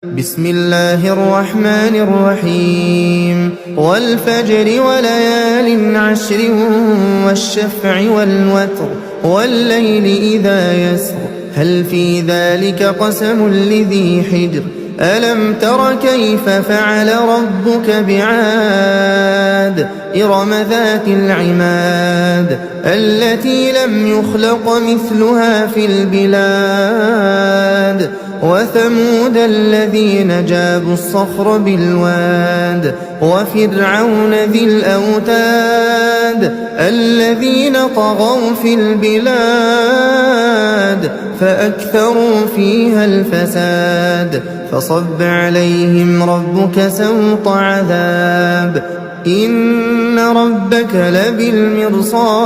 بسم الله الرحمن الرحيم والفجر وليال عشر والشفع والوتر والليل إذا يسر هل في ذلك قسم لذي حجر ألم تر كيف فعل ربك بعاد إرم ذات العماد التي لم يخلق مثلها في البلاد وثمود الذين جابوا الصخر بالواد وفرعون ذي الأوتاد الذين طغوا في البلاد فأكثروا فيها الفساد فصب عليهم ربك سوط عذاب إن ربك لبالمرصاد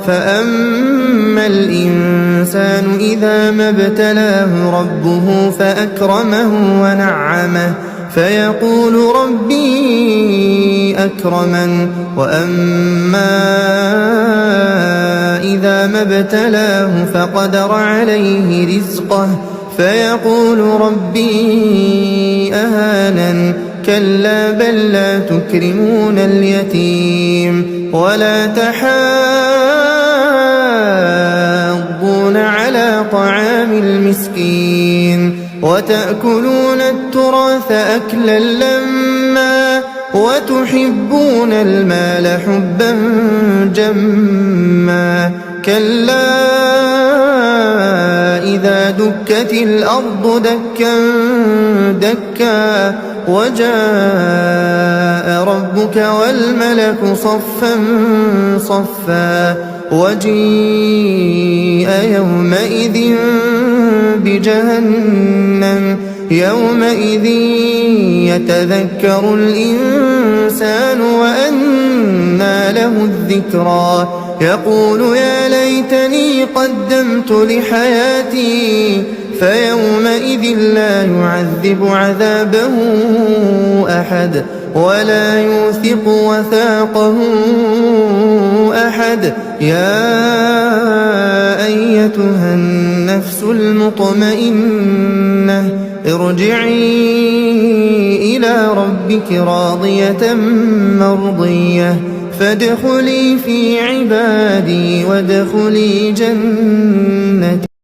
فأما الإنسان إذا ما ابتلاه ربه فأكرمه ونعمه فيقول ربي أكرمن وأما إذا ما ابتلاه فقدر عليه رزقه فيقول ربي أهانن كلا بل لا تكرمون اليتيم ولا تحاضون على طعام المسكين وتأكلون التراث أكلا لما وتحبون المال حبا جما كلا إذا دكت الأرض دكا دكا وجاء ربك والملك صفا صفا وجيء يومئذ بجهنم يومئذ يتذكر الإنسان وأنى له الذكرى يقول يا ليتني قدمت لحياتي فيومئذ لا يعذب عذابه أحد ولا يوثق وثاقه أحد يا أيتها النفس المطمئنة ارجعي إلى ربك راضية مرضية فادخلي في عبادي وادخلي جنتي.